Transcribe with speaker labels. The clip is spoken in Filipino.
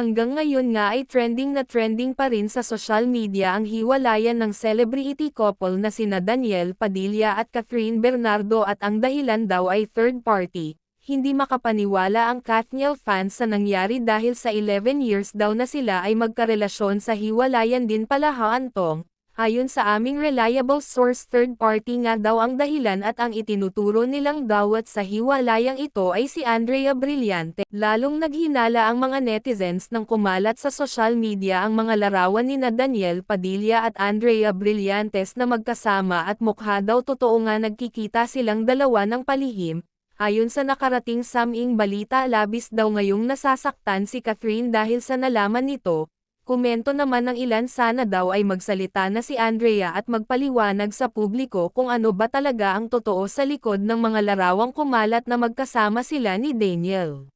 Speaker 1: Hanggang ngayon nga ay trending na trending pa rin sa social media ang hiwalayan ng celebrity couple na sina Daniel Padilla at Catherine Bernardo at ang dahilan daw ay third party. Hindi makapaniwala ang Katniel fans sa nangyari dahil sa 11 years daw na sila ay magkarelasyon sa hiwalayan din pala Antong. Ayon sa aming reliable source, third party nga daw ang dahilan at ang itinuturo nilang dawat sa hiwalayang ito ay si Andrea Brillante. Lalong naghinala ang mga netizens nang kumalat sa social media ang mga larawan ni Daniel Padilla at Andrea Brillantes na magkasama at mukha daw totoo nga nagkikita silang dalawa ng palihim. Ayon sa nakarating saming balita, labis daw ngayong nasasaktan si Catherine dahil sa nalaman nito. Komento naman ng ilan, sana daw ay magsalita na si Andrea at magpaliwanag sa publiko kung ano ba talaga ang totoo sa likod ng mga larawang kumalat na magkasama sila ni Daniel.